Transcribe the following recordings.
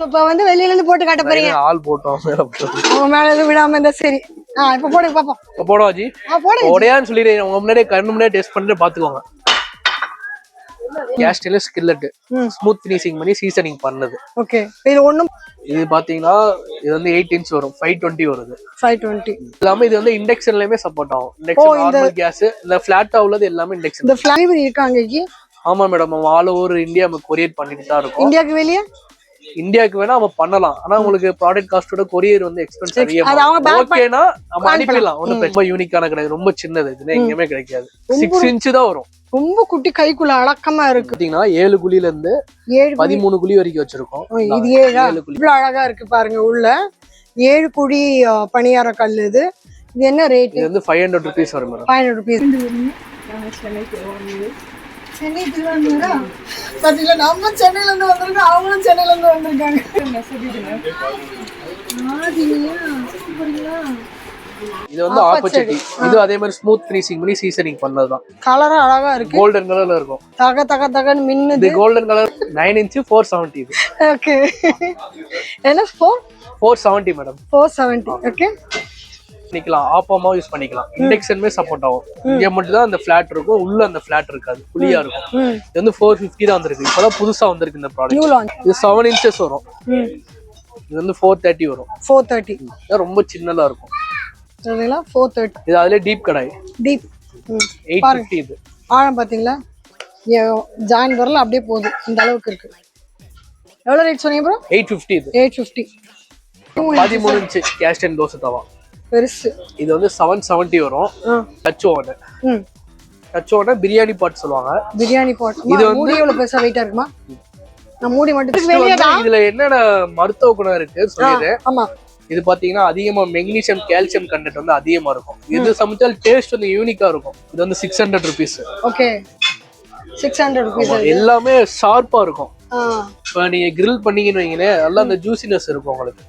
So இப்ப வந்து வெளியில இருந்து போட்டு காட்ட போறீங்க. ஆள் போட்டோம் மேல போட்டு. அவங்க மேல எதுவும் விடாம இருந்தா சரி. இப்ப போடுங்க பாப்போம். இப்ப போடுவா ஜி. போடுங்க. ஓடையான்னு சொல்லிடுறேன். உங்க முன்னாடியே கண்ணு முன்னாடியே டெஸ்ட் பண்ணிட்டு பாத்துக்கோங்க. கேஸ் ஸ்டெயின்லெஸ் ஸ்கில்லட் ஸ்மூத் ஃபினிஷிங் பண்ணி சீசனிங் பண்ணது. ஓகே. இது ஒண்ணும் இது பாத்தீங்கன்னா இது வந்து 8 இன்ச் வரும். 520 வருது. 520. எல்லாமே இது வந்து இண்டக்ஷன்லயுமே சப்போர்ட் ஆகும். இண்டக்ஷன் நார்மல் கேஸ் இல்ல ஃபிளாட்டா உள்ளது எல்லாமே இண்டக்ஷன். இந்த ஃபிளேவர் இருக்காங்க ஜி. ஆமா மேடம். ஆல் ஓவர் இந்தியா நம்ம கொரியர் பண்ணிட்டு தான் இருக்கோம். இந்தியாக்கு வெளிய இந்தியாக்கு வேணா நம்ம பண்ணலாம். ஆனா உங்களுக்கு ப்ராடக்ட் காஸ்டோட கொரியர் வந்து எக்ஸ்பென்ஸ் அதிகமா. ஓகேனா நம்ம அனுப்பிடலாம். ஒன்னும் ரொம்ப யூனிக்கான கிடையாது. ரொம்ப சின்னது. இது எங்கேயுமே கிடைக்காது. 6 இன்ச் தான் வரும். ரொம்ப குட்டி கைக்குள்ள அடக்கமா இருக்கு. பாத்தீங்கன்னா 7 குழில இருந்து 13 குழி வரைக்கும் வச்சிருக்கோம். இது 7 இவ்வளவு அழகா இருக்கு பாருங்க. உள்ள 7 குழி பணியார கல். இது என்ன ரேட்? இது வந்து 500 rupees வரும் மேடம். 500 rupees. சென்னை திருவாரூரா? பாத்தீங்களா, நம்ம சென்னையில இருந்து வந்திருக்கோம், அவங்களும் சென்னையில இருந்து வந்திருக்காங்க. இது வந்து ஆப்போசிட்டி. இது அதே மாதிரி ஸ்மூத் ஃபினிஷிங் பண்ணி சீசனிங் பண்ணதுதான். கலர் அழகா இருக்கு. கோல்டன் கலர்ல இருக்கும். தக தக தகன்னு மின்னுது. இது கோல்டன் கலர் 9 இன்ச் 470 இது. ஓகே. என்ன 470 மேடம். 470. ஓகே. பண்ணிக்கலாம். ஆப்பமா யூஸ் பண்ணிக்கலாம். இண்டக்ஷனுமே சப்போர்ட் ஆகும். இங்க மட்டும் தான் அந்த ஃபிளாட் இருக்கும். உள்ள அந்த ஃபிளாட் இருக்காது. குழியா இருக்கும். இது வந்து 450 தான் வந்திருக்கு. இப்பதான் புதுசா வந்திருக்கு இந்த ப்ராடக்ட். இது 7 இன்ச்சஸ் வரும். இது வந்து 430 வரும். 430. இது ரொம்ப சின்னதா இருக்கும். சரிங்களா? 430. இது அதுல டீப் கடாய். டீப் 850 இது. ஆழம் பாத்தீங்களா? ஜாயின் வரல அப்படியே போகுது. இந்த அளவுக்கு இருக்கு. எவ்வளவு ரேட் சொன்னீங்க ப்ரோ? 850 இது. 850. 13 இன்ச் கேஸ்ட் அண்ட் தோசை தவா. பெருசு. இது வந்து 770 வரும். Touch oven. Touch oven biryani pot சொல்லுவாங்க. பிரியாணி பாட். இது வந்து மூடி எவ்வளவு பெருசா வெயிட்டா இருக்குமா? நான் மூடி மட்டும் வெளியடா. இதுல என்னென்ன மருத்துவ குணம் இருக்கு சொல்லிடுறேன். ஆமா. இது பாத்தீங்கன்னா அதிகமா மெக்னீசியம் கால்சியம் கண்டென்ட் வந்து அதிகமா இருக்கும். இது சமைச்சால் டேஸ்ட் வந்து யூனிக்கா இருக்கும். இது வந்து 600 rupees. ஓகே. 600 rupees. எல்லாமே ஷார்ப்பா இருக்கும். இப்ப நீங்க கிரில் பண்ணீங்கன்னு வைங்களேன், நல்லா அந்த ஜூசினஸ் இருக்கும் உங்களுக்கு.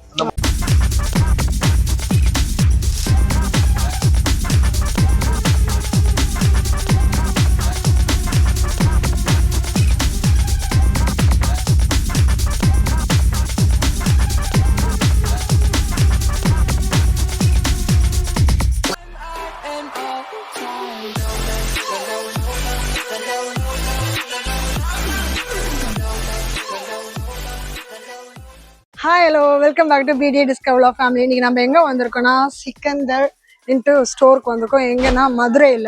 Hi, hello, welcome back to PDA discover family. இன்னைக்கு நம்ம எங்கே வந்திருக்கோம்னா சிக்கந்தர் ஸ்டோருக்கு வந்திருக்கோம். எங்கன்னா மதுரையில்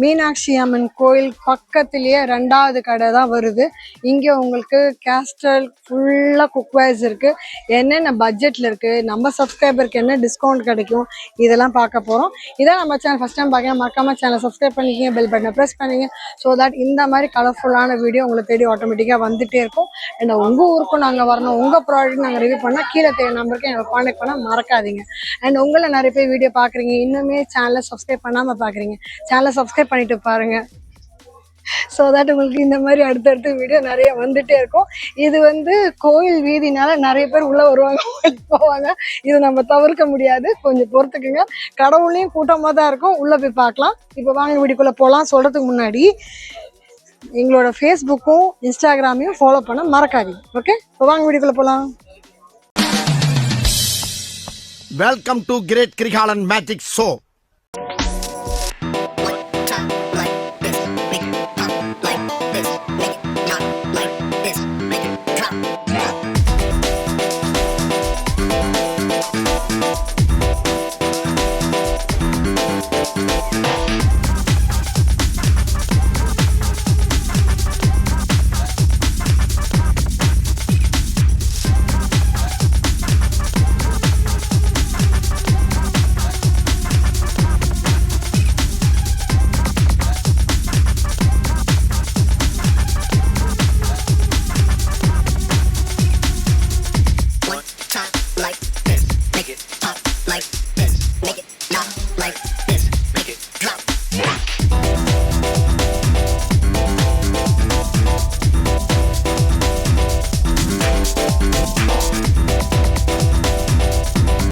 மீனாட்சி அம்மன் கோயில் பக்கத்துலேயே 2வது கடை தான் வருது. இங்கே உங்களுக்கு கேஸ்ட்ரல் ஃபுல்லாக குக்வேர்ஸ் இருக்குது. என்னென்ன பட்ஜெட்டில் இருக்குது, நம்ம சப்ஸ்கிரைபருக்கு என்ன டிஸ்கவுண்ட் கிடைக்கும், இதெல்லாம் பார்க்க போகிறோம். இதான் நம்ம சேனல் ஃபஸ்ட் டைம் பார்க்கலாம், மறக்காமல் சேனல் சப்ஸ்கிரைப் பண்ணிக்கிங்க, பெல் பட்டனை ப்ரெஸ் பண்ணிங்க. ஸோ தட் இந்த மாதிரி கலர்ஃபுல்லான வீடியோ உங்களை தேடி ஆட்டோமேட்டிக்காக வந்துகிட்டே இருக்கும். அண்ட் உங்கள் ஊருக்கும் நாங்கள் வரணும், உங்கள் ப்ராடக்ட் நாங்கள் ரிவ்யூ பண்ணால் கீழே நம்பருக்கு எங்களை கான்டாக்ட் பண்ணால் மறக்காதீங்க. அண்ட் உங்களை நிறைய பேர் வீடியோ பார்க்குறீங்க, இன்னுமே சேனலை சப்ஸ்கிரைப் பண்ணாமல் பார்க்குறீங்க, சேனலை சப்ஸ்கிரைப் பண்ணிட்டு பாருங்கள். ஸோ தட் உங்களுக்கு இந்த மாதிரி அடுத்தடுத்த வீடியோ நிறைய வந்துட்டே இருக்கும். இது வந்து கோயில் வீதினால நிறைய பேர் உள்ளே வருவாங்க போவாங்க. இது நம்ம தவிர்க்க முடியாது, கொஞ்சம் பொறுத்துக்குங்க. கடவுளையும் கூட்டமாக தான் இருக்கும், உள்ளே போய் பார்க்கலாம். இப்போ வாங்க வீடியோக்குள்ளே போகலாம். சொல்கிறதுக்கு முன்னாடி எங்களோட ஃபேஸ்புக்கும் இன்ஸ்டாகிராமையும் ஃபாலோ பண்ண மறக்காதீங்க. ஓகே, இப்போ வாங்க வீடியோக்குள்ளே போகலாம். Welcome to Great Krigalan Magic Show.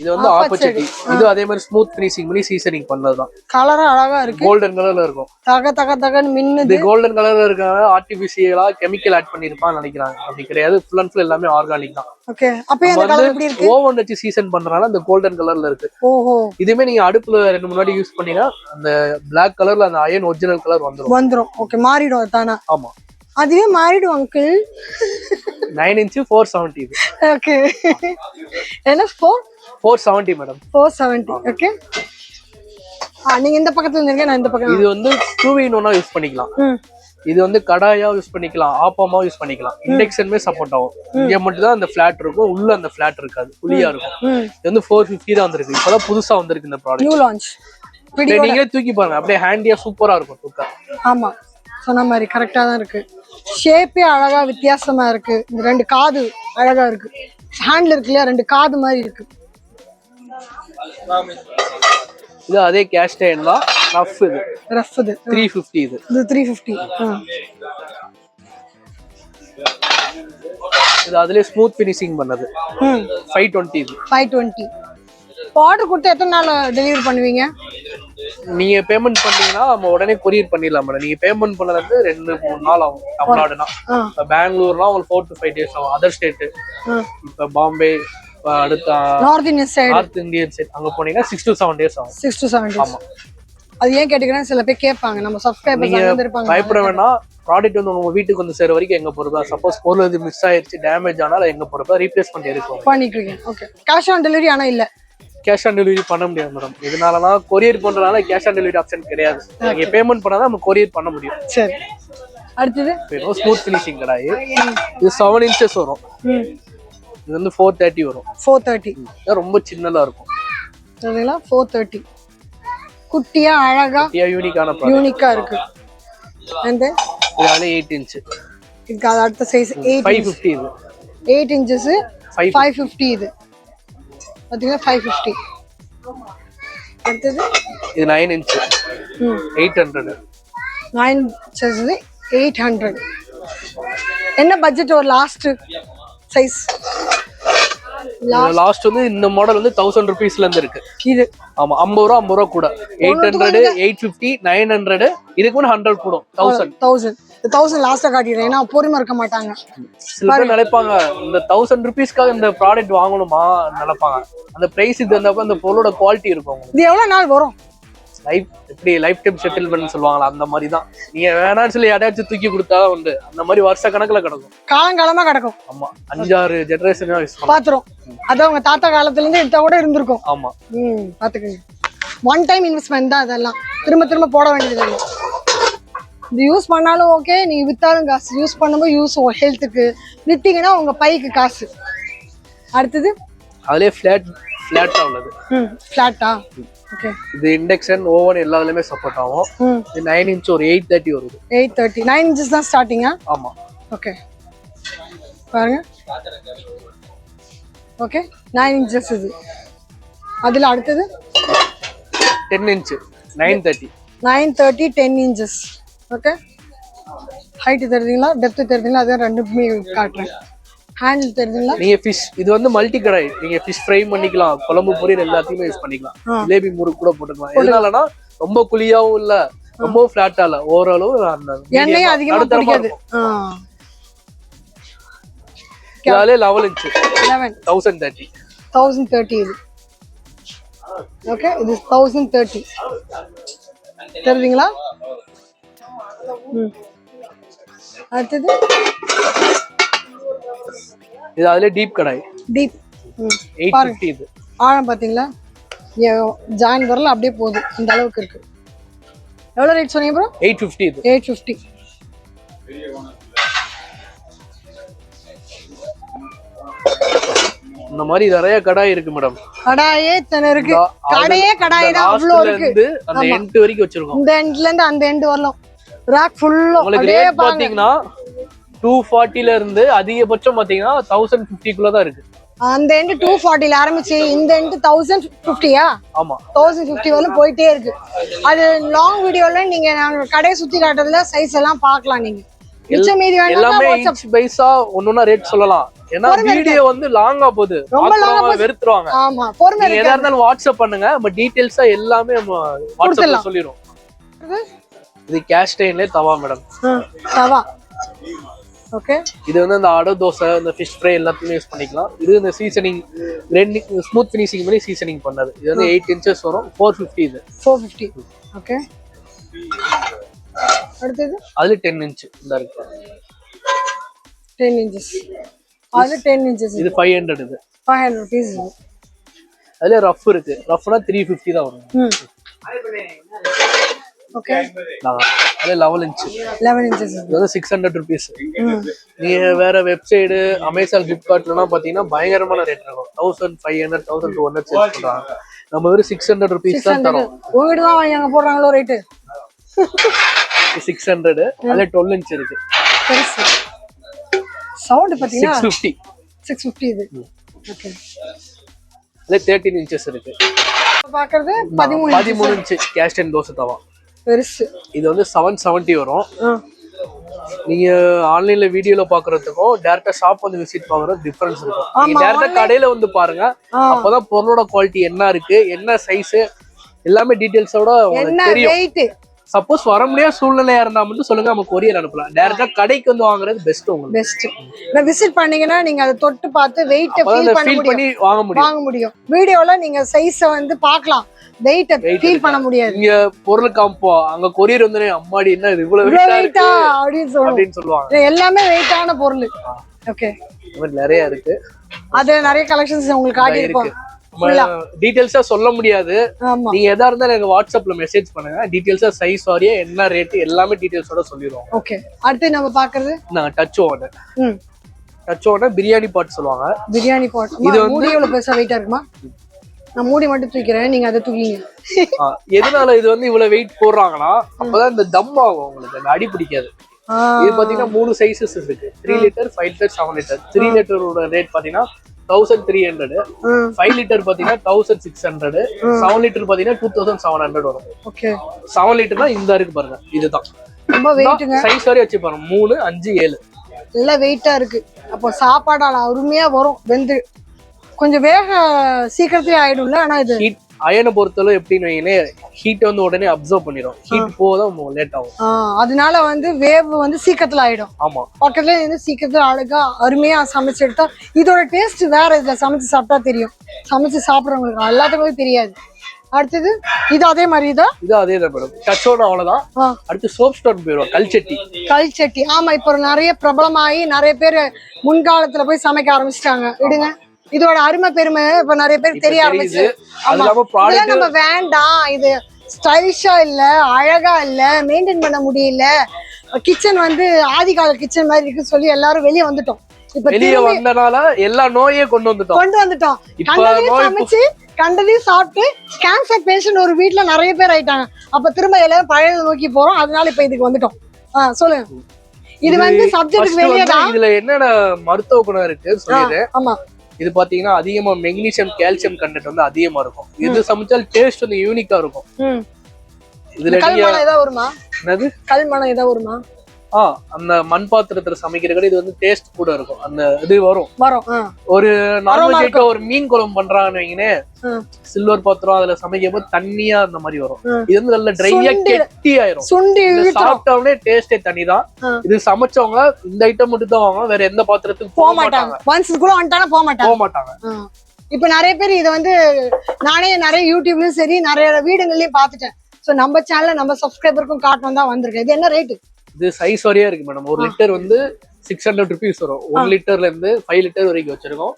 இது வந்து ஆப்பச்சட்டி. இது அதே மாதிரி ஸ்மூத் ஃபினிஷிங் பண்ணி சீசனிங் பண்ணதுதான். கலரும் அழகா இருக்கு. கோல்டன் கலர்ல இருக்கும். தக தக தகன்னு மின்னுது. இது கோல்டன் கலர்ல இருக்காங்க. ஆர்டிபிஷியலா கெமிக்கல் ஆட் பண்ணிருப்பான்னு நினைக்கிறாங்க. அப்படி கிடையாது. ஃபுல் அண்ட் ஃபுல் எல்லாமே ஆர்கானிக் தான். ஓகே. அப்ப இந்த கலர் எப்படி இருக்கு? ஓவன் வச்சு சீசன் பண்றனால அந்த கோல்டன் கலர்ல இருக்கு. ஓஹோ. இதுமே நீங்க அடுப்புல 2 முன்னாடி யூஸ் பண்ணீங்கன்னா அந்த பிளாக் கலர்ல அந்த அயன் ஒரிஜினல் கலர் வந்துரும். ஓகே, மாறிடும் தானா? ஆமா, அதுவே மாறிடும் அங்கிள். 9 inch 470 இது. ஓகே. என்ன 470 மேடம். 470. ஓகே. நீங்க இந்த பக்கத்துல இருந்தீங்க, நான் இந்த பக்கம். இது வந்து 2-in-1 யூஸ் பண்ணிக்கலாம். இது வந்து கடாயா யூஸ் பண்ணிக்கலாம், ஆப்பமா யூஸ் பண்ணிக்கலாம். இண்டக்ஷனுமே சப்போர்ட் ஆகும். இங்க மட்டும் தான் அந்த ஃபிளாட் இருக்கும், உள்ள அந்த ஃபிளாட் இருக்காது, குழியா இருக்கும். இது வந்து 450 தான் வந்திருக்கு. இப்பதான் புதுசா வந்திருக்கு இந்த ப்ராடக்ட். New launch. நீங்களே தூக்கி பாருங்க, அப்படியே ஹேண்டியா சூப்பரா இருக்கும் தூக்க. ஆமா, சொன்ன மாதிரி கரெக்டா தான் இருக்கு. ஷேப்பே அழகா வித்தியாசமா இருக்கு. இந்த 2 காது அழகா இருக்கு. ஹேண்ட்ல இருக்கு இல்லையா, 2 காது மாதிரி இருக்கு. இது அதே கேஸ்ட் அயன் தான். ரஃப் இது 350. இது 350. இது அதுலயே ஸ்மூத் ஃபினிஷிங் பண்ணது. 520. இது 520. ஆர்டர் கொடுத்து எத்தனை நாள் டெலிவரி பண்ணுவீங்க? நீங்க பேமெண்ட் பண்ணீங்கன்னா நம்ம உடனே கொரியர் பண்ணிடலாம் மேடம். நீங்க பேமெண்ட் பண்ணது வந்து 2-3 நாள் ஆகும். தமிழ்நாடுனா பெங்களூர்னா உங்களுக்கு 4 to 5 days ஆகும். அதர் ஸ்டேட் இப்ப பாம்பே, அடுத்த நார்த் இந்தியன் சைடு அங்க போனீங்கன்னா 6 to 7 days ஆகும். 6 to 7 days. ஆமா. அது ஏன் கேட்டீங்கன்னா சில பேர் கேட்பாங்க, நம்ம சப்ஸ்கிரைபர்ஸ் அங்க இருப்பாங்க. பயப்பட வேண்டாம். ப்ராடக்ட் வந்து உங்க வீட்டுக்கு வந்து சேர வரைக்கும் எங்க பொறுப்பா. சப்போஸ் பொருள் இது மிஸ் ஆயிருச்சு, டேமேஜ் ஆனாலும் எங்க பொறுப்பா ரீப்ளேஸ் பண்ணி எடுக்கும் பண்ணிக்குவீங்க. ஓகே. கேஷ் ஆன் டெலிவரி ஆனா இல்ல, கேஷ் ஆன் டெலிவரி பண்ண முடியாது மேடம். இதனாலனா கொரியர் பண்றதுனால கேஷ் ஆன் டெலிவரி ஆப்ஷன் கிடையாது. நீங்க பேமெண்ட் பண்ணாதான் நம்ம கொரியர் பண்ண முடியும். சரி. அடுத்தது ஸ்மூத் ஃபினிஷிங் கடாய். இது 7 inches வரும். இது வந்து 430 வரும். 430 ரொம்ப சின்னதா இருக்கும். சரிங்களா? 430 குட்டியா அழகா யூனிக்கான யூனிக்கா இருக்கு. and then இது 8 inch. இதுக்கு அடுத்த சைஸ் 550. இது 8 inches 550. இது பாத்தீங்கன்னா 550. அடுத்தது இது 9 inch 800. 9 inches 800. என்ன பட்ஜெட் ஒரு லாஸ்ட் சைஸ்? லாஸ்ட் வந்து இந்த மாடல் வந்து 1000 rupeesல இருந்து இருக்கு. இது ஆமா, 50 ரூபா கூட. 800, 850, 900. இதுக்கு முன்ன 100 கூடும். 1000 லாஸ்டா காட்டிடுறேன். ஏன்னா பொறுமை இருக்க மாட்டாங்க. சில பேர் நினைப்பாங்க இந்த 1000 rupeesக்காக இந்த ப்ராடக்ட் வாங்கணுமா நினைப்பாங்க. அந்த பிரைஸ் இது வந்தப்ப அந்த பொருளோட குவாலிட்டி இருக்கும். இது எவ்வளவு நாள் வரும்? லைஃப் டைம் செட்டில்மெண்ட் சொல்லுவாங்களா, அந்த மாதிரி தான். நீங்க வேணாம்னு சொல்லி யாராச்சும் தூக்கி கொடுத்தாதான் உண்டு. அந்த மாதிரி வருஷ கணக்குல கிடக்கும், காலங்காலமா கிடக்கும். ஆமா, 5-6 ஜெனரேஷனா பாத்துரும். அதான் உங்க தாத்தா காலத்துல இருந்து எடுத்தா கூட இருந்திருக்கும். ஆமா. பாத்துக்கங்க, ஒன் டைம் இன்வெஸ்ட்மெண்ட் தான். அதெல்லாம் திரும்ப திரும்ப போட வேண்டியது இல்லை. இது யூஸ் பண்ணாலும் ஓகே, நீங்க வித்தாலும் காசு. யூஸ் பண்ணும்போது யூஸ் ஹெல்த்துக்கு, வித்தீங்கன்னா உங்க பைக்கு காசு. அடுத்தது அதுலயே ஃபிளாட்டா உள்ளது. ஃபிளாட்டா? ஓகே. இது இண்டக்ஷன், ஓவன் எல்லாத்துலயுமே சப்போர்ட் ஆகும். இது 9 inch ஒரு 830 வருது. 830. 9 inches தான் ஸ்டார்டிங்கா? ஆமா. ஓகே, பாருங்க. ஓகே, 9 inches இது. அதுல அடுத்தது 10 inch 930. 930 10 inches. ஓகே. ஹைட் தெரியுதுங்களா, டெப்த் தெரியுதுங்களா? அதான் ரெண்டுமே காட்டுறேன். ஹேண்டில் தெரியுதுங்களா? நீங்க ஃபிஷ், இது வந்து மல்டி கடாய். நீங்க ஃபிஷ் ஃப்ரை பண்ணிக்கலாம், குழம்பு பொரியல் எல்லாத்தையுமே யூஸ் பண்ணிக்கலாம். ஜிலேபி முறுக்கு கூட போட்டுக்கலாம். எதனாலனா ரொம்ப குழியாவும் இல்ல, ரொம்ப ஃபிளாட்டா இல்ல, ஓரளவு அந்த எண்ணெய் அதிகமா பிடிக்காது. இதுல 11 inch 1030. 1030 இது. ஓகே, இது 1030 தெரியுதுங்களா? அடுத்தது இது அதுல டீப் கடாய். டீப் 850. இது ஆழம் பாத்தீங்களா? ஜாயின் வரல, அப்படியே போகுது. இந்த அளவுக்கு இருக்கு. எவ்வளவு ரேட் சொன்னீங்க ப்ரோ? 850. இது 850. இந்த மாதிரி நிறைய கடாய் இருக்கு மேடம். கடாயே தன இருக்கு. கடையே கடாய் தான், அவ்வளவு இருக்கு. அந்த எண்ட் வரைக்கும் வச்சிருக்கோம். இந்த எண்ட்ல இருந்து அந்த எண்ட் வரலாம். ராக் ஃபுல்லா உங்களுக்கு ரேட் பாத்தீங்கன்னா 240ல இருந்து அதிகபட்சம் பாத்தீங்கன்னா 1050 குள்ள தான் இருக்கு. அந்த எண்ட் 240ல ஆரம்பிச்சு இந்த எண்ட் 1050யா? ஆமா, 1050 வரலும் போயிட்டே இருக்கு. அது லாங் வீடியோல நீங்க கடையை சுத்தி காட்டுறதுல சைஸ் எல்லாம் பார்க்கலாம். நீங்க மிச்சம் மீதி வேணா எல்லாமே இன்ச் பைஸா ஒன்னொன்னா ரேட் சொல்லலாம். ஏன்னா வீடியோ வந்து லாங்கா போகுது, வெறுத்துருவாங்க. ஆமா பொறுமை நீங்க எதா இருந்தாலும் வாட்ஸ்அப் பண்ணுங்க, நம்ம டீடைல்ஸா எல்லாமே வாட்ஸ்அப்ல சொல்லிரும். இது கேஸ்டைன்ல தவா மேடம். தவா. ஓகே. இது வந்து அந்த அடை தோசை, இந்த ஃபிஷ் ஃப்ரை எல்லாத்துலயும் யூஸ் பண்ணிக்கலாம். இது இந்த சீசனிங் ஸ்மூத் ஃபினிஷிங் பண்ணி சீசனிங் பண்ணது. இது வந்து 8 inches வரும். 450 இது. 450. ஓகே. அடுத்து அதுல 10 inch இந்த இருக்கு. 10 inches. அது 10 inches. இது 500 இது. 500 rupees. அதுல ரஃப் இருக்கு. ரஃப்னா 350 தான் வரும். ஓகே. அது 11 inch. 11 inches. இது வந்து 600 rupees. நீங்க வேற வெப்சைட் அமேசான் ஃபிளிப்கார்ட்லாம் பாத்தீங்கன்னா பயங்கரமான ரேட் இருக்கும். 1500 1200 சேல் பண்றாங்க. நம்ம வெறும் 600 rupees தான் தரோம். உங்ககிட்ட தான் வாங்க போடுறாங்களோ ரேட். 600. அதுல 12 inch இருக்கு. பெருசு. சவுண்ட் பாத்தீங்கன்னா 650. 650 இது. ஓகே. அதுல 13 inches இருக்கு. பாக்குறது 13 inch கேஸ்ட் அண்ட் தோசை தவா. பெருசு. இது வந்து 770 வரும். நீங்க ஆன்லைன்ல வீடியோல பாக்குறதுக்கும் டைரக்டா ஷாப் வந்து விசிட் பாக்குறது டிஃபரன்ஸ் இருக்கும். நீங்க டைரக்டா கடையில வந்து பாருங்க, அப்பதான் பொருளோட குவாலிட்டி என்ன இருக்கு, என்ன சைஸ் எல்லாமே டீடைல்ஸோட உங்களுக்கு தெரியும். சப்போஸ் வர முடியாத சூழ்நிலையா இருந்தா மட்டும் சொல்லுங்க, நம்ம கொரியர் அனுப்பலாம். டைரக்டா கடைக்கு வந்து வாங்குறது பெஸ்ட். உங்களுக்கு பெஸ்ட். நான் விசிட் பண்ணீங்கன்னா நீங்க அதை தொட்டு பார்த்து வெயிட் ஃபீல் பண்ணி வாங்க முடியும். வீடியோல நீங்க சைஸ வந்து பார்க்கலாம், வெயிட் ஃபீல் பண்ண முடியாது. இங்க பொருள் காம்போ அங்க கொரியர் வந்து அம்மாடி என்ன இது இவ்வளவு வெயிட்டா அப்படின்னு சொல்லுவாங்க. எல்லாமே வெயிட்டான பொருள். ஓகே. நிறைய இருக்கு. அது நிறைய கலெக்ஷன்ஸ் உங்களுக்கு காட்டி இருப்போம். டீடைல்ஸா சொல்ல முடியாது. நீங்க எதா இருந்தாலும் எனக்கு வாட்ஸ்அப்ல மெசேஜ் பண்ணுங்க. டீடைல்ஸா சைஸ் வாரியா என்ன ரேட் எல்லாமே டீடைல்ஸோட சொல்லிடுவோம். ஓகே. அடுத்து நம்ம பாக்குறது touch oven. Touch oven biryani pot சொல்லுவாங்க. பிரியாணி பாட். இது வந்து எவ்வளவு பெருசா வெயிட்டா இருக்குமா? நான் மூடி மட்டும் தூக்கிறேன், நீங்க அதை தூக்கிங்க. எதனால இது வந்து இவ்வளவு வெயிட் போடுறாங்கன்னா அப்பதான் இந்த தம் ஆகும், உங்களுக்கு அந்த அடி பிடிக்காது. இது பாத்தீங்கன்னா 3 சைஸஸ் இருக்கு. 3 liter, 5 liter, 7 liter. 3 literோட ரேட் பாத்தீங்கன்னா 1300. 5 liter பாத்தீங்கன்னா 1600. 7 liter பாத்தீங்கன்னா 2700 வரும். ஓகே. 7 literனா இந்த இருக்கு பாருங்க, இதுதான் ரொம்ப வெயிட்ங்க. சைஸ் வரை வச்சு பாருங்க, 3, 5, 7 எல்லாம் வெயிட்டா இருக்கு. அப்போ சாப்பாடால அருமையா வரும். வெந்து கொஞ்சம் வேக சீக்கிரத்தையே ஆயிடும்ல. ஆனா இது ஹீட் அயனை பொறுத்தளவு எப்படின்னு வைங்களே, ஹீட் வந்து உடனே அப்சர்வ் பண்ணிடும். ஹீட் போதான் லேட் ஆகும். அதனால வந்து வேவ் வந்து சீக்கிரத்துல ஆயிடும். ஆமா. பக்கத்துல இருந்து சீக்கிரத்துல அழகா அருமையா சமைச்சு எடுத்தா இதோட டேஸ்ட் வேற. இதுல சமைச்சு சாப்பிட்டா தெரியும். சமைச்சு சாப்பிடுறவங்களுக்கு எல்லாத்துக்கும் தெரியாது. அடுத்தது இது அதே மாதிரி தான். இது அதே தான் மேடம். டச்சோட அவ்வளவுதான். அடுத்து சோப் ஸ்டோன் போயிடும். கல்சட்டி. கல்சட்டி. ஆமா, இப்போ நிறைய பிரபலமாயி நிறைய பேர் முன்காலத்துல போய் சமைக்க ஆரம்பிச்சிட்டாங்க. விடுங்க, இதோட அருமை பெருமை இப்ப நிறைய பேருக்கு தெரிய ஆரம்பிச்சு. நம்ம வேண்டாம், இது ஸ்டைலிஷா இல்ல, அழகா இல்ல, மெயின்டைன் பண்ண முடியல, கிச்சன் வந்து ஆதிகால கிச்சன் மாதிரி இருக்கு சொல்லி எல்லாரும் வெளியே வந்துட்டோம். இப்ப வெளியே வந்தனால எல்லா நோயே கொண்டு வந்துட்டோம். கண்டதையும் சமைச்சு கண்டதையும் சாப்பிட்டு கேன்சர் பேஷண்ட் ஒரு வீட்டுல நிறைய பேர் ஆயிட்டாங்க. அப்ப திரும்ப எல்லாரும் பழைய நோக்கி போறோம். அதனால இப்ப இதுக்கு வந்துட்டோம். சொல்லுங்க. இது வந்து சப்ஜெக்ட் வெளியே தான். இதுல என்னென்ன மருத்துவ குணம் இருக்கு சொல்லிடுறேன். ஆமா. இது பாத்தீங்கன்னா அதிகமா மெக்னீசியம், கால்சியம் கண்டென்ட் வந்து அதிகமா இருக்கும். இது சமைச்சால் டேஸ்ட் வந்து யூனிக்கா இருக்கும். இதுல கல்மணம் ஏதாவது வருமா? என்னது கல்மணம் ஏதாவது வருமா? அந்த மண் பாத்திரத்துல சமைக்கிற இது வந்து டேஸ்ட் கூட இருக்கும். அந்த இது வரும். ஒரு நான்வெஜ் ஒரு மீன் குழம்பு பண்றாங்கன்னு வைங்கனே, சில்வர் பாத்திரம் அதுல சமைக்கும் போது தண்ணியா அந்த மாதிரி வரும். இது வந்து நல்ல ட்ரையா கெட்டி ஆயிரும். சாப்பிட்டவனே டேஸ்டே தனிதான். இது சமைச்சவங்க இந்த ஐட்டம் மட்டும் தான் வாங்க, வேற எந்த பாத்திரத்துக்கு போக மாட்டாங்க. போக மாட்டாங்க. இப்ப நிறைய பேர் இதை வந்து நானே நிறைய யூடியூப்லயும் சரி நிறைய வீடுகள்லயும் பாத்துட்டேன். சோ நம்ம சேனல்ல நம்ம சப்ஸ்கிரைபருக்கும் காட்டணும் தான் வந்திருக்கேன். இது என்ன ரேட்டு? இது சைஸ் வரையா இருக்கு மேடம். 1 லிட்டர் வந்து 600 rupees வரும். 1 லிட்டர்ல இருந்து 5 liter வரைக்கும் வச்சிருக்கோம்.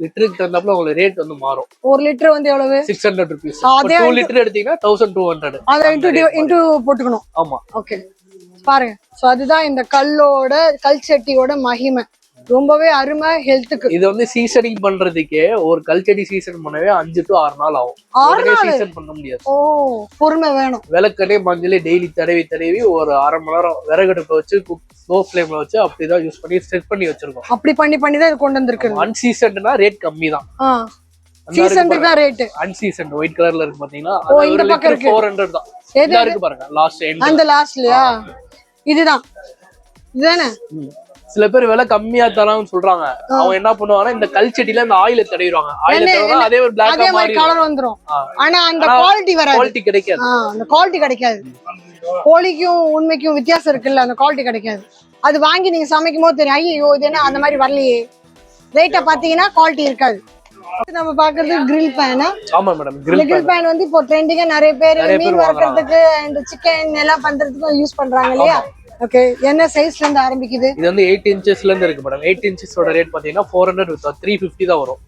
லிட்டருக்கு தகுந்தாப்புல உங்களுக்கு ரேட் வந்து மாறும். 1 லிட்டர் வந்து எவ்வளவு? 600 rupees. 2 லிட்டர் எடுத்தீங்கன்னா 1200. அத இன்டு போட்டுக்கணும். ஆமா. ஓகே. பாருங்க. சோ அதுதான் இந்த கல்சட்டியோட மகிமை. ரொம்பவே அருமை ஹெல்த்துக்கு. இது வந்து சீசனிங் பண்றதுக்கே ஒரு கல்ச்சடி சீசன் பண்ணவே 5 to 6 நாள் ஆகும். சீசன் பண்ண முடியாது. பொறுமை வேணும். விளக்கெண்ணெய் மஞ்சளே டெய்லி தடவி ஒரு 1/2 மணி நேரம் விறகடுப்பை வச்சு ஸ்லோ ஃப்ளேம்ல வச்சு அப்படிதான் யூஸ் பண்ணி செட் பண்ணி வச்சிருக்கோம். அப்படி பண்ணி தான் கொண்டு வந்திருக்கு. அன்சீசன்ட்னா ரேட் கம்மி தான். சீசனுக்கு தான் ரேட். அன்சீசன் ஒயிட் கலர்ல இருக்கு பாத்தீங்கன்னா அது இந்த பக்கம் இருக்கு 400 தான். இதா இருக்கு பாருங்க லாஸ்ட் எண்ட். அந்த லாஸ்ட்லயா? இதுதான் இதுதானே? சில பேர் விலை கம்மியா தரான்னு சொல்றாங்க. அவங்க என்ன பண்ணுவாங்கன்னா இந்த கல்ச்சட்டில இந்த ஆயில தடவிடுவாங்க. ஆயில தடவினா அதே ஒரு பிளாக்கா அதே மாதிரி மாறி கலர் வந்துரும். ஆனா அந்த குவாலிட்டி வராது. குவாலிட்டி கிடைக்காது. அந்த குவாலிட்டி கிடைக்காது. கோழிக்கும் உண்மைக்கும் வித்தியாசம் இருக்குல்ல, அந்த குவாலிட்டி கிடைக்காது. அது வாங்கி நீங்க சமைக்கும் போது தெரியும், ஐயோ இது என்ன அந்த மாதிரி வரலையே. ரேட்டை பாத்தீங்கன்னா குவாலிட்டி இருக்காது. நம்ம பாக்குறது கிரில் பேனா. ஆமா மேடம், கிரில் பேன் வந்து இப்போ ட்ரெண்டிங்கா நிறைய பேர் மீன் வறுக்கிறதுக்கு இந்த சிக்கன் எல்லாம் பண்றதுக்கு யூஸ் பண்றாங்க இல்லையா? ஓகே, என்ன சைஸ்ல இருந்து ஆரம்பிக்குது? இது வந்து 8 இன்ச்சஸ்ல இருந்து இருக்கு மேடம். 8 இன்ச்சஸோட ரேட் பாத்தீங்கன்னா 400 வித் 350 தான் வரும்.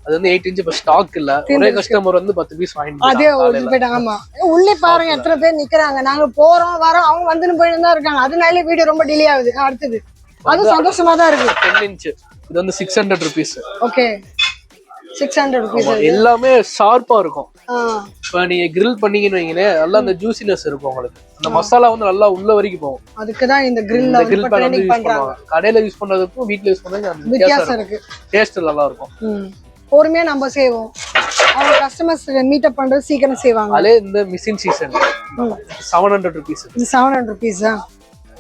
அது வந்து 8 இன்ச் இப்ப ஸ்டாக் இல்ல. ஒரே கஸ்டமர் வந்து 10 பீஸ் வாங்கிட்டு அதே போயிட்டாங்க. ஆமா, உள்ளே பாருங்க எத்தனை பேர் நிக்கிறாங்க. நாங்க போறோம் வரோம், அவங்க வந்து போயிட்டு தான் இருக்காங்க. அதனால வீடியோ ரொம்ப டிலே ஆகுது. அடுத்தது அது சந்தோஷமா தான் இருக்கு. 10 இன்ச் இது வந்து 600 rupees. Okay, 600 rupees. எல்லாமே ஷார்ப்பா இருக்கும். இப்ப நீங்க கிரில் பண்ணீங்கன்னு வைங்களே, நல்லா அந்த ஜூசினஸ் இருக்கும் உங்களுக்கு. அந்த மசாலா வந்து நல்லா உள்ள வரைக்கும் போகும். அதுக்குதான் இந்த கிரில் பேன் வந்து யூஸ் பண்ணுவாங்க. கடையில யூஸ் பண்றதுக்கும் வீட்ல யூஸ் பண்றதுக்கும் வித்தியாசம் இருக்கு. டேஸ்ட் நல்லா இருக்கும். பொறுமையா நம்ம செய்வோம். அவங்க கஸ்டமர்ஸ் மீட் அப் பண்றது சீக்கிரம் செய்வாங்க. அதே இந்த மிஷின் சீசன் 700 rupees. இது 700 rupees.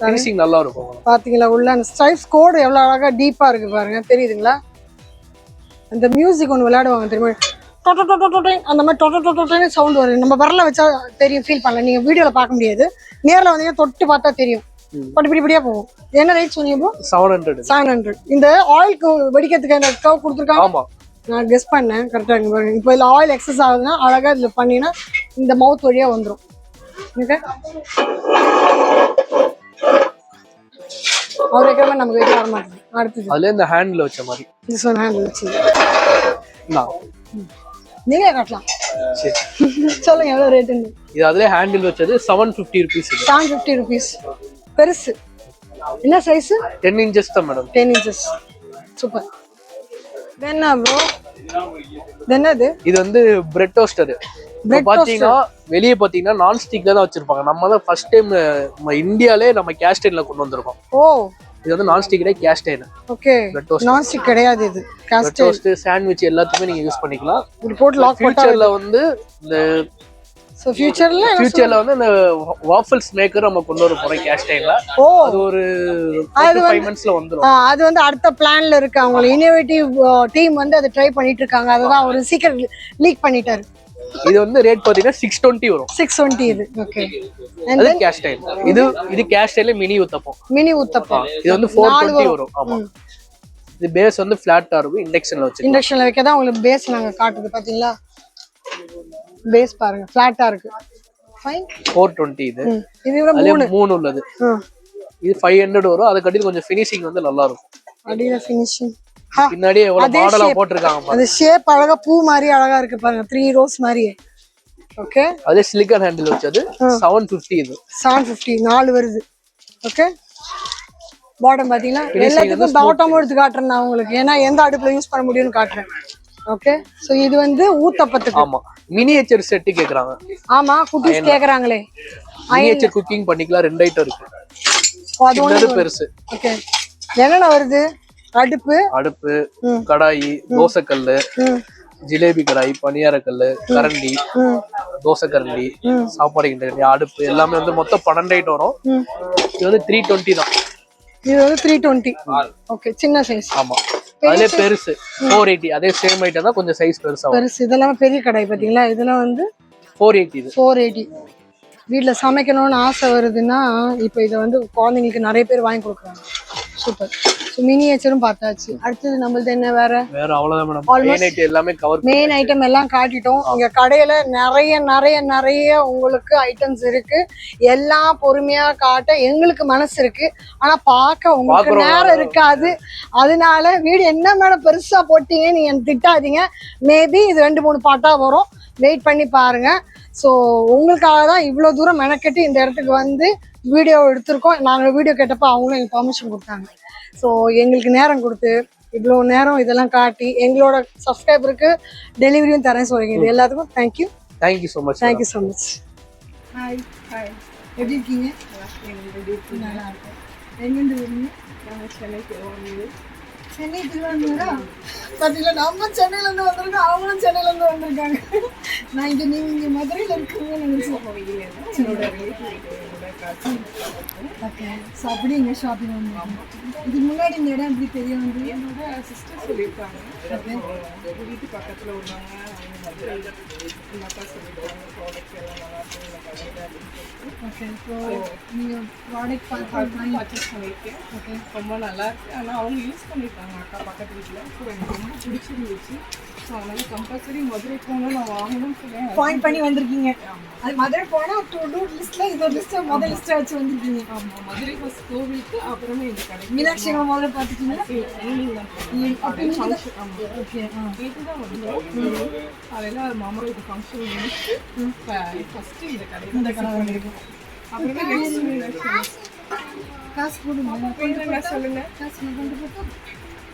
ஃபினிஷிங் நல்லா இருக்கும். பாத்தீங்களா உள்ள அந்த ஸ்ட்ரைப்ஸ் கோட் எவ்வளவு அழகா டீப்பா இருக்கு பாருங்க. தெரியுதுங்களா? அந்த மியூசிக் ஒன்று விளையாடுவாங்க தெரியுமா? அந்த மாதிரி சவுண்ட் வரும். நம்ம வரல வச்சா தெரியும், ஃபீல் பண்ணல. நீங்க வீடியோல பார்க்க முடியாது, நேரில் வந்தீங்க தொட்டு பார்த்தா தெரியும். படிப்படியா போகும். என்ன ரேட் சொன்னீங்க? 700. இந்த ஆயிலுக்கு வெடிக்கிறதுக்கு அந்த கவ் கொடுத்துருக்காங்க. ஆமா, நான் கெஸ் பண்ணேன் கரெக்டா இருக்கு பாருங்க. இப்போ இதுல ஆயில் எக்ஸஸ் ஆகுதுன்னா அழகா இதுல பண்ணினா இந்த மவுத் வழியா வந்துடும். அவர் வைக்கிற மாதிரி நமக்கு வைக்க வர மாட்டேங்குது. அடுத்தது அதுல இந்த ஹேண்ட்ல வச்ச மாதிரி ஹேண்டில் வச்சு நீங்க காட்டலாம். சொல்லுங்க எவ்வளவு ரேட்டுன்னு. இது அதுல ஹேண்டில் வச்சது 750 rupees. 750 rupees. பெருசு என்ன சைஸ்? 10 inches தான் மேடம். 10 inches. சூப்பர். என்ன ப்ரோ? என்னது? இது வந்து பிரெட் டோஸ்டர். பாத்தீங்கன்னா வெளியே பாத்தீங்கன்னா நான் ஸ்டிக்ல தான் வச்சிருப்பாங்க. நம்ம தான் ஃபர்ஸ்ட் டைம் நம்ம இந்தியாலே நம்ம கேஸ்ட் அயர்ன்ல கொண்டு வந்திருக்கோம். ஓ, இது வந்து நான் ஸ்டிக் கிடையாது, caste iron. Okay, non stick கிடையாது. இது கேஸ்ட் டோஸ்ட், சாண்ட்விச் எல்லாத்துக்குமே நீங்க யூஸ் பண்ணிக்கலாம். இது போட்டு லாக் போட்டா ஃபியூச்சர்ல வந்து இந்த ஃபியூச்சர்ல வந்து இந்த வாஃபிள்ஸ் மேக்கர் நம்ம கொண்டு வர போறோம் கேஸ்ட் அயர்ன்ல. அது ஒரு 5 monthsல வந்துரும். அது வந்து அடுத்த பிளான்ல இருக்கு. அவங்க இன்னோவேட்டிவ் டீம் வந்து அதை ட்ரை பண்ணிட்டு இருக்காங்க. அதுதான் ஒரு சீக்கிரம் லீக் பண்ணிட்டாரு. இது வந்து ரேட் பாத்தீங்கன்னா 620 வரும். 620 இது. ஓகே, அது கேஸ்ட் அயர்ன். இது கேஸ்ட் அயர்ன்ல மினி ஊத்தப்பம். இது வந்து 420 வரும். ஆமா, இது பேஸ் வந்து ஃபிளாட்டா இருக்கும். இண்டக்ஷன்ல வச்சு இண்டக்ஷன்ல வைக்க தான் உங்களுக்கு பேஸ் நாங்க காட்டுது. பாத்தீங்களா பேஸ் பாருங்க, ஃபிளாட்டா இருக்கு. ஃபைன். 420 இது. இதுல 3 உள்ளது. இது 500 வரும். அத கட்டி கொஞ்சம் ஃபினிஷிங் வந்து நல்லா இருக்கும். அடியில ஃபினிஷிங் பின்னாடி எவ்வளவு மாடலா போட்டுருக்காங்க பாருங்க. அந்த ஷேப் அழகா பூ மாதிரி அழகா இருக்கு பாருங்க. 3 rows மாதிரி. ஓகே, அதே சிலிக்கான் ஹேண்டில் வச்சது 750. இது 750 4 வருது. ஓகே, பாட்டம் பாத்தீங்களா? எல்லாத்துக்கும் பாட்டம் எடுத்து காட்டுறேன் நான் உங்களுக்கு. ஏன்னா எந்த அடுப்புல யூஸ் பண்ண முடியும்னு காட்டுறேன். ஓகே, சோ இது வந்து ஊத்தப்பத்துக்கு. ஆமா, மினியேச்சர் செட் கேக்குறாங்க. ஆமா, குட்டீஸ் கேக்குறாங்களே. மினியேச்சர் குக்கிங் பண்ணிக்கலாம். 2 ஐட்டம் இருக்கு. அது ஒன்னு பெருசு. ஓகே, என்னென்ன வருது? அடுப்பு, கடாயி, தோசைக்கல்லு, ஜிலேபி கடாய், பனியாரக்கல்லு, கரண்டி, தோசை கரண்டி, சாப்பாடு கிண்டி, அடுப்பு எல்லாமே வந்து மொத்தம் 12 ஐட்டம் வரும். இது வந்து 320 தான். இது வந்து 320. ஓகே, சின்ன சைஸ். ஆமா, அதுல பெருசு 480. அதே சேம் ஐட்டம் தான், கொஞ்சம் சைஸ் பெருசா. பெருசு. இதெல்லாம் பெரிய கடாய் பாத்தீங்களா? இதெல்லாம் வந்து 480. இது 480. வீட்டுல சமைக்கணும்னு ஆசை வருதுன்னா இப்போ இதை வந்து குழந்தைங்களுக்கு நிறைய பேர் வாங்கி கொடுக்குறாங்க. சூப்பர். மினியேச்சரும் பார்த்தாச்சு. அடுத்தது நம்மளது என்ன? வேற அவ்வளவுதான் மேடம். மெயின் ஐட்டம் எல்லாமே கவர். மெயின் ஐட்டம் எல்லாம் காட்டிட்டோம். இங்க கடையில நிறைய நிறைய நிறைய உங்களுக்கு ஐட்டம்ஸ் இருக்கு. எல்லாம் பொறுமையா காட்ட எங்களுக்கு மனசு இருக்கு. ஆனா பார்க்க உங்களுக்கு நேரம் இருக்காது. அதனால வீடு என்ன மேடம் பெருசா போட்டீங்க, நீங்க திட்டாதீங்க. மேபி இது 2-3 பாட்டா வரும். வெயிட் பண்ணி பாருங்க. ஸோ உங்களுக்காக தான் இவ்வளோ தூரம் மெனக்கெட்டு இந்த இடத்துக்கு வந்து வீடியோ எடுத்திருக்கோம். நாங்கள் வீடியோ கேட்டப்போ அவங்களும் எங்களுக்கு பர்மிஷன் கொடுத்தாங்க. ஸோ எங்களுக்கு நேரம் கொடுத்து இவ்வளோ நேரம் இதெல்லாம் காட்டி எங்களோட சப்ஸ்கிரைபருக்கு டெலிவரியும் தரேன் சொல்றீங்க. இது எல்லாத்துக்கும் thank you. Thank you so much. Thank you so much. Hi hi, எப்படி இருக்கீங்க? நல்லா இருக்கும். எங்கேருந்து வரீங்க? சென்னை திருவாரூரா? பார்த்தீங்களா, நம்ம சென்னையிலேருந்து வந்திருக்கோம், அவங்களும் சென்னையிலேருந்து வந்திருக்காங்க. நான் இங்கே நீங்கள் இங்கே மதுரையில் இருக்கீங்கன்னு நினச்சேன். ஓகே ஸோ அப்படி இங்கே ஷாப்பிங் வந்து இதுக்கு முன்னாடி இந்த இடம் எப்படி தெரிய வந்து என்னோட சிஸ்டர் சொல்லியிருக்காங்க. வீட்டு பக்கத்தில் உள்ளவங்க அவங்க மதுரையில் மக்கா சொல்லியிருக்காங்க ப்ராடக்ட் எல்லாம் நல்லா இருக்கும் இந்த கடையில் அப்படின்னு சொல்லிட்டு. ஓகே ஸோ நீங்கள் ப்ராடக்ட் பார்த்து பர்ச்சேஸ் பண்ணியிருக்கேன். ஓகே ரொம்ப நல்லா இருக்கு. ஆனால் அவங்க யூஸ் பண்ணியிருக்காங்க அக்கா பக்கத்து வீட்டில். ஸோ எனக்கு ரொம்ப பிடிச்சிருந்துச்சு. ஸோ அதனால கம்பல்சரி மதுரை போனால் நான் வாங்கணும்னு சொல்லி பாயிண்ட் பண்ணி வந்திருக்கீங்க. அது மதுரை போனால் டு டூ லிஸ்ட்டில் இது ஒரு லிஸ்ட்டை முதல் லிஸ்ட்டை வச்சு வந்திருக்கீங்க. ஆமாம், மதுரை ஃபஸ்ட் கோவிலுக்கு அப்புறமே இந்த கடை மீனாட்சி அம்மா முதல்ல பார்த்துட்டீங்களா? ஈவினிங் தான் அப்படி ஃபங்க்ஷன். ஆமாம், ஓகே நேற்று தான் வந்தோம். காலையில் மாமா வீட்டு ஃபங்க்ஷன் முடிச்சு ஃபஸ்ட்டு இந்த கடை இந்த கடை வந்திருக்கு. அப்புறமே நெக்ஸ்ட் மீனாட்சி. காசு போடுங்க. என்ன சொல்லுங்க, காசு நான் கொண்டு போட்டு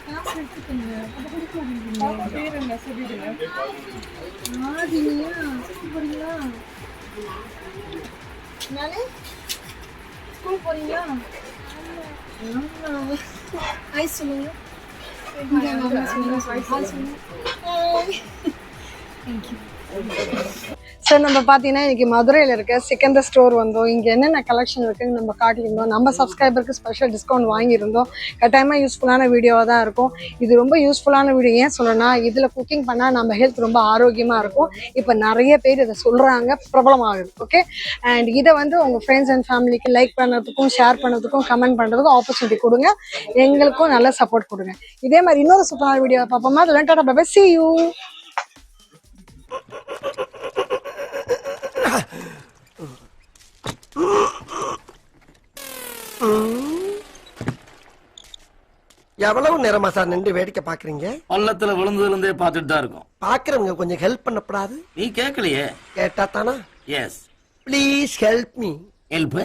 காசு எடுத்துக்கோங்க. அப்போ கொடுக்க மாட்டேங்கிறீங்க. அவங்க பேர் என்ன சொல்லிடுங்க. ஆதினியா ஸ்கூல் போறீங்களா? நானே ஸ்கூல் போறீங்களா? ஹாய் சொல்லுங்க. ஹாய் சொல்லுங்க. தேங்க்யூ. சார் நம்ம பார்த்தீங்கன்னா இன்னைக்கு மதுரையில் இருக்க சிக்கந்தர் ஸ்டோர் வந்தோம். இங்கே என்னென்ன கலெக்ஷன் இருக்குன்னு நம்ம காட்டியிருந்தோம். நம்ம சப்ஸ்கிரைபருக்கு ஸ்பெஷல் டிஸ்கவுண்ட் வாங்கியிருந்தோம். கட்டாயமாக யூஸ்ஃபுல்லான வீடியோவாக தான் இருக்கும். இது ரொம்ப யூஸ்ஃபுல்லான வீடியோ. ஏன் சொல்லணும்னா இதில் குக்கிங் பண்ணால் நம்ம ஹெல்த் ரொம்ப ஆரோக்கியமாக இருக்கும். இப்போ நிறைய பேர் இதை சொல்கிறாங்க, பிரபலமாகுது. ஓகே, அண்ட் இதை வந்து உங்கள் ஃப்ரெண்ட்ஸ் அண்ட் ஃபேமிலிக்கு லைக் பண்ணுறதுக்கும் ஷேர் பண்ணுறதுக்கும் கமெண்ட் பண்ணுறதுக்கும் ஆப்பர்ச்சுனிட்டி கொடுங்க. எங்களுக்கும் நல்ல சப்போர்ட் கொடுங்க. இதே மாதிரி இன்னொரு சூப்பரான வீடியோவை பார்ப்போமா? அதில் tata bye bye, see you. எவ்வளவு நேரமா சார் நின்று வேடிக்கை பாக்குறீங்க? பள்ளத்துல விழுந்ததுல இருந்தே பார்த்துட்டு தான் இருக்கும். பாக்குறவங்க கொஞ்சம் ஹெல்ப் பண்ணப்படாது? நீ கேட்கலையே. கேட்டா தானா? Yes, please help me. Help.